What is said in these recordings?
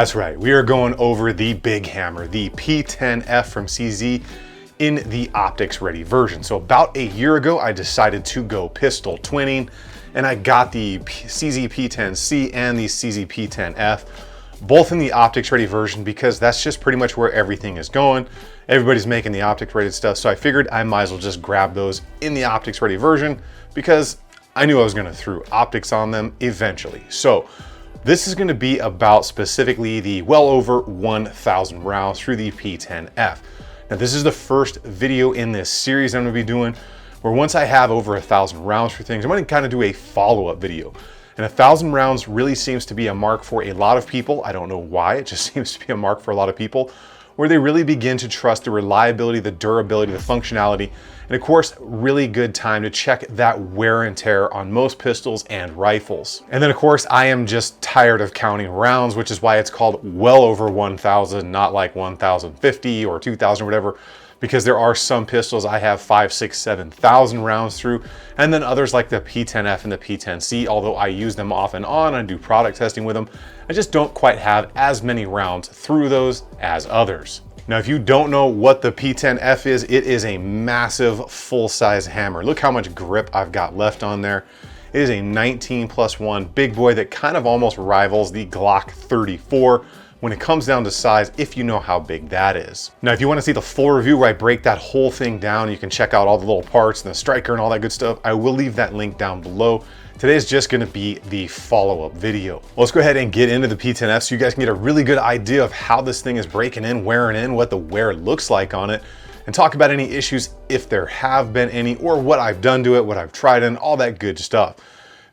That's right, we are going over the big hammer, the P10F from CZ in the optics ready version. So about a year ago, I decided to go pistol twinning, and I got the CZ P10C and the CZ P10F, both in the optics ready version, because that's just pretty much where everything is going. Everybody's making the optics ready stuff, so I figured I might as well just grab those in the optics ready version because I knew I was gonna throw optics on them eventually. So this is gonna be about specifically the well over 1,000 rounds through the P10F. Now this is the first video in this series I'm gonna be doing where once I have over 1,000 rounds for things, I'm gonna kind of do a follow-up video. And 1,000 rounds really seems to be a mark for a lot of people. I don't know why, it just seems to be a mark for a lot of people, where they really begin to trust the reliability, the durability, the functionality, and of course, really good time to check that wear and tear on most pistols and rifles. And then of course, I am just tired of counting rounds, which is why it's called well over 1,000, not like 1,050 or 2,000 or whatever, because there are some pistols I have 5, 6, 7,000 rounds through, and then others like the P10F and the P10C, although I use them off and on and do product testing with them, I just don't quite have as many rounds through those as others. Now, if you don't know what the P10F is, it is a massive full-size hammer. Look how much grip I've got left on there. It is a 19+1 big boy that kind of almost rivals the Glock 34 when it comes down to size, if you know how big that is. Now, if you want to see the full review where I break that whole thing down, you can check out all the little parts and the striker and all that good stuff. I will leave that link down below. Today's just gonna be the follow-up video. Well, let's go ahead and get into the P10F so you guys can get a really good idea of how this thing is breaking in, wearing in, what the wear looks like on it, and talk about any issues if there have been any, or what I've done to it, what I've tried in, all that good stuff.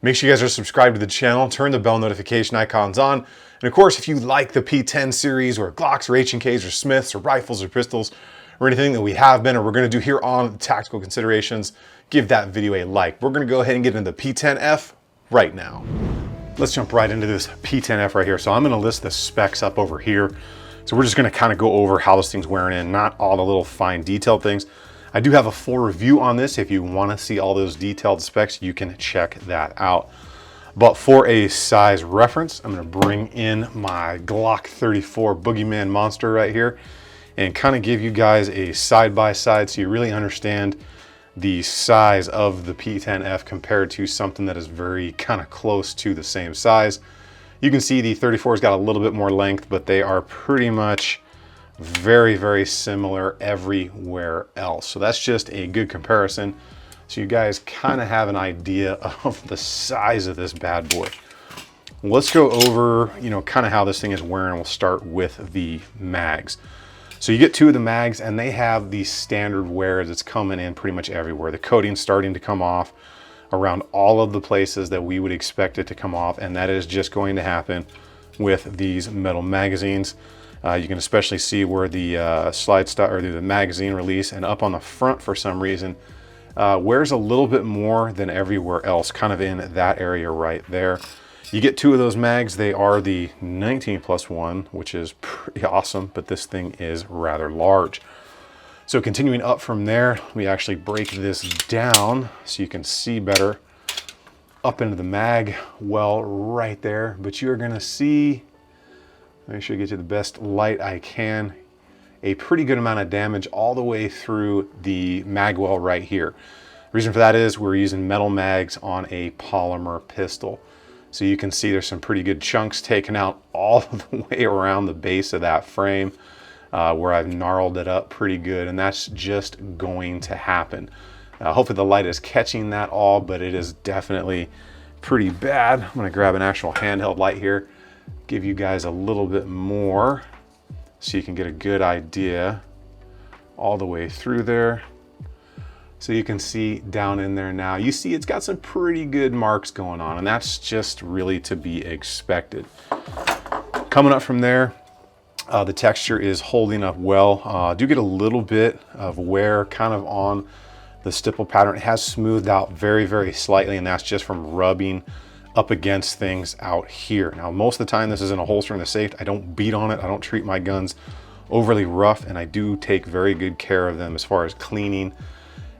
Make sure you guys are subscribed to the channel, turn the bell notification icons on, and of course, if you like the P10 series or Glocks or H&Ks or Smiths or rifles or pistols or anything that we have been or we're gonna do here on Tactical Considerations, give that video a like. We're gonna go ahead and get into the P10F right now. Let's jump right into this P10F right here. So I'm gonna list the specs up over here. So we're just gonna kind of go over how this thing's wearing in, not all the little fine detailed things. I do have a full review on this. If you wanna see all those detailed specs, you can check that out. But for a size reference, I'm gonna bring in my Glock 34 Boogeyman Monster right here and kind of give you guys a side-by-side so you really understand the size of the P10F compared to something that is very kind of close to the same size. You can see the 34's got a little bit more length, but they are pretty much very, very similar everywhere else. So that's just a good comparison. So you guys kind of have an idea of the size of this bad boy. Let's go over, kind of how this thing is wearing. We'll start with the mags. So you get two of the mags and they have the standard wear that's coming in pretty much everywhere. The coating's starting to come off around all of the places that we would expect it to come off, and that is just going to happen with these metal magazines. You can especially see where the slide stop or the magazine release, and up on the front for some reason wears a little bit more than everywhere else, kind of in that area right there. You get two of those mags. They are the 19+1, which is pretty awesome, but this thing is rather large. So continuing up from there, we actually break this down so you can see better up into the mag well right there. But you're gonna see, make sure you get you the best light I can, a pretty good amount of damage all the way through the mag well right here. The reason for that is we're using metal mags on a polymer pistol. So you can see there's some pretty good chunks taken out all the way around the base of that frame where I've gnarled it up pretty good, and that's just going to happen. Hopefully the light is catching that all, but it is definitely pretty bad. I'm gonna grab an actual handheld light here, give you guys a little bit more so you can get a good idea all the way through there. So you can see down in there now, you see it's got some pretty good marks going on, and that's just really to be expected. Coming up from there, the texture is holding up well. Do get a little bit of wear kind of on the stipple pattern. It has smoothed out very, very slightly, and that's just from rubbing up against things out here. Now, most of the time this is in a holster in the safe. I don't beat on it. I don't treat my guns overly rough, and I do take very good care of them as far as cleaning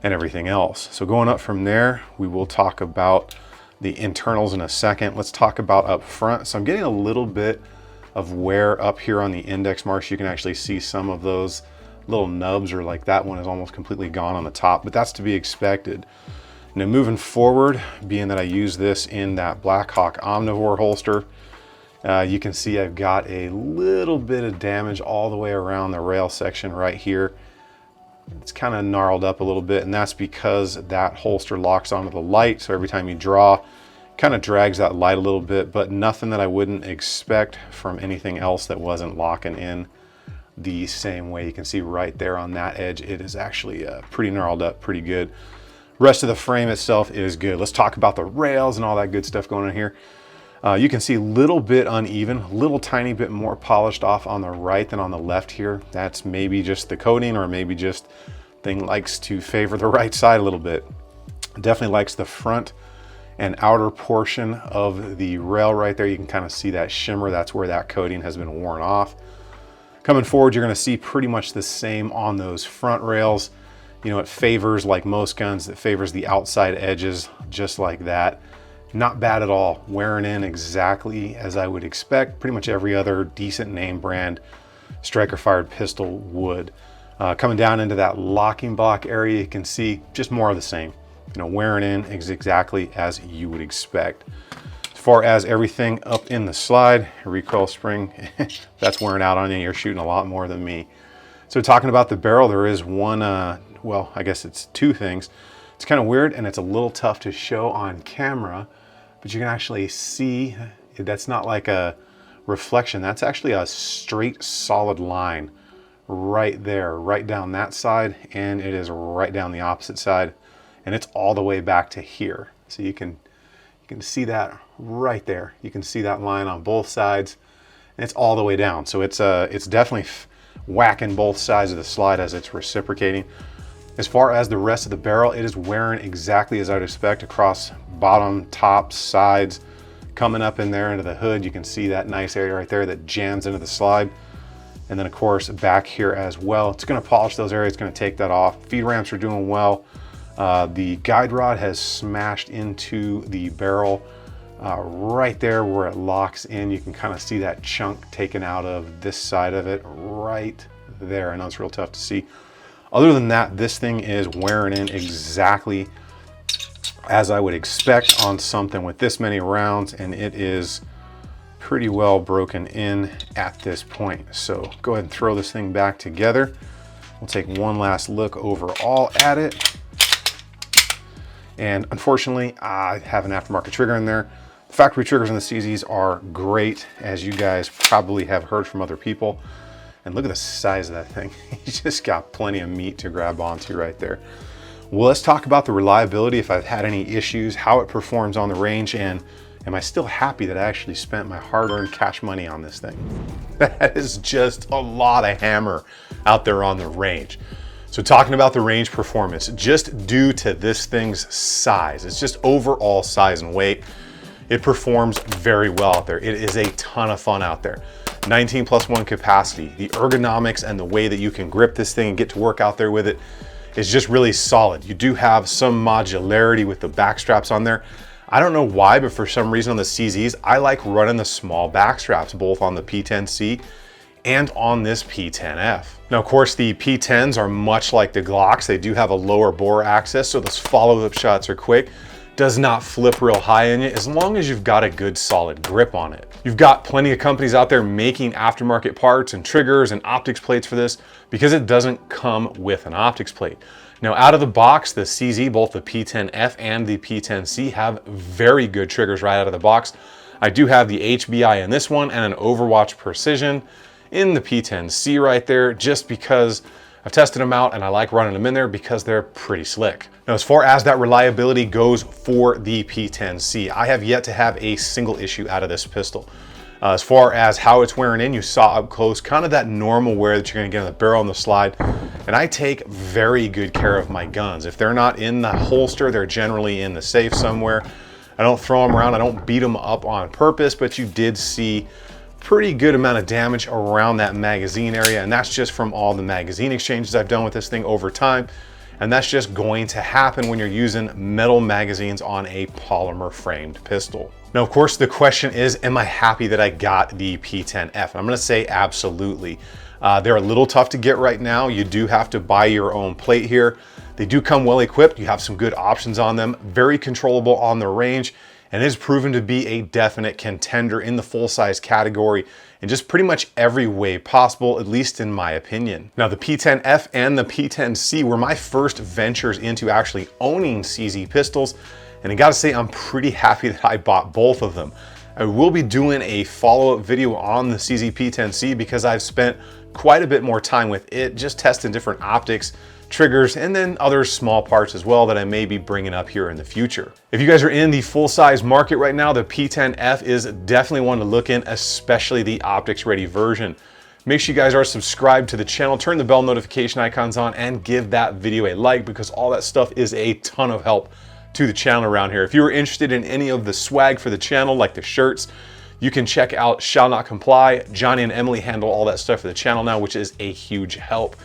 and everything else. So going up from there, we will talk about the internals in a second. Let's talk about up front. So I'm getting a little bit of wear up here on the index marks. You can actually see some of those little nubs, or like that one is almost completely gone on the top, but that's to be expected. Now moving forward, being that I use this in that Blackhawk Omnivore holster, you can see I've got a little bit of damage all the way around the rail section right here. It's kind of gnarled up a little bit, and that's because that holster locks onto the light. So every time you draw, kind of drags that light a little bit, but nothing that I wouldn't expect from anything else that wasn't locking in the same way. You can see right there on that edge, it is actually pretty gnarled up, pretty good. Rest of the frame itself is good. Let's talk about the rails and all that good stuff going on here. You can see a little bit uneven, little tiny bit more polished off on the right than on the left here. That's maybe just the coating, or maybe just thing likes to favor the right side a little bit. Definitely likes the front and outer portion of the rail right there. You can kind of see that shimmer. That's where that coating has been worn off. Coming forward, you're going to see pretty much the same on those front rails. You know, it favors, like most guns, it favors the outside edges just like that. Not bad at all, wearing in exactly as I would expect pretty much every other decent name brand striker fired pistol would. Coming down into that locking block area, you can see just more of the same. You know, wearing in is exactly as you would expect. As far as everything up in the slide, recoil spring, that's wearing out on you. You're shooting a lot more than me. So talking about the barrel, there is one, well, I guess it's two things. It's kind of weird, and it's a little tough to show on camera, but you can actually see that's not like a reflection. That's actually a straight solid line right there, right down that side, and it is right down the opposite side, and it's all the way back to here. So you can see that right there. You can see that line on both sides, and it's all the way down. So it's definitely whacking both sides of the slide as it's reciprocating. As far as the rest of the barrel, it is wearing exactly as I'd expect across bottom, top, sides. Coming up in there into the hood, you can see that nice area right there that jams into the slide. And then of course back here as well. It's going to polish those areas, it's going to take that off. Feed ramps are doing well. The guide rod has smashed into the barrel right there where it locks in. You can kind of see that chunk taken out of this side of it right there. I know it's real tough to see. Other than that, this thing is wearing in exactly as I would expect on something with this many rounds, and it is pretty well broken in at this point. So go ahead and throw this thing back together. We'll take one last look overall at it. And unfortunately, I have an aftermarket trigger in there. The factory triggers on the CZs are great, as you guys probably have heard from other people. And look at the size of that thing. You just got plenty of meat to grab onto right there. Well, let's talk about the reliability, if I've had any issues, how it performs on the range, and am I still happy that I actually spent my hard-earned cash money on this thing? That is just a lot of hammer out there on the range. So talking about the range performance, just due to this thing's size, it's just overall size and weight, it performs very well out there. It is a ton of fun out there. 19+1 capacity, the ergonomics and the way that you can grip this thing and get to work out there with it is just really solid. You do have some modularity with the back straps on there. I don't know why, but for some reason on the CZs, I like running the small back straps, both on the P10C and on this P10F. Now, of course, the P10s are much like the Glocks. They do have a lower bore access, so those follow-up shots are quick. Does not flip real high in you, as long as you've got a good solid grip on it. You've got plenty of companies out there making aftermarket parts and triggers and optics plates for this because it doesn't come with an optics plate. Now, out of the box, the CZ, both the P10F and the P10C, have very good triggers right out of the box. I do have the HBI in this one and an Overwatch Precision in the P10C right there, just because I've tested them out and I like running them in there because they're pretty slick. Now, as far as that reliability goes for the P10C, I have yet to have a single issue out of this pistol. As far as how it's wearing in, you saw up close kind of that normal wear that you're gonna get on the barrel and the slide. And I take very good care of my guns. If they're not in the holster, they're generally in the safe somewhere. I don't throw them around, I don't beat them up on purpose, but you did see pretty good amount of damage around that magazine area, and that's just from all the magazine exchanges I've done with this thing over time, and that's just going to happen when you're using metal magazines on a polymer framed pistol. Now, of course, the question is, am I happy that I got the P10F? I'm gonna say absolutely. They're a little tough to get right now. You do have to buy your own plate here. They do come well equipped. You have some good options on them, very controllable on the range, and is proven to be a definite contender in the full-size category in just pretty much every way possible, at least in my opinion. Now, the P10F and the P10C were my first ventures into actually owning CZ pistols, and I gotta say, I'm pretty happy that I bought both of them. I will be doing a follow-up video on the CZ P10C because I've spent quite a bit more time with it, just testing different optics, triggers, and then other small parts as well that I may be bringing up here in the future. If you guys are in the full-size market right now, the P10F is definitely one to look in, especially the optics ready version. Make sure you guys are subscribed to the channel, turn the bell notification icons on, and give that video a like because all that stuff is a ton of help to the channel around here. If you are interested in any of the swag for the channel, like the shirts, you can check out Shall Not Comply. Johnny and Emily handle all that stuff for the channel now, which is a huge help.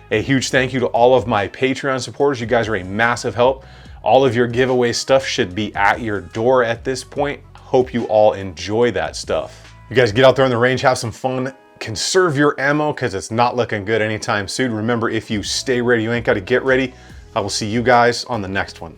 A huge thank you to all of my Patreon supporters. You guys are a massive help. All of your giveaway stuff should be at your door at this point. Hope you all enjoy that stuff. You guys get out there on the range, have some fun, conserve your ammo because it's not looking good anytime soon. Remember, if you stay ready, you ain't got to get ready. I will see you guys on the next one.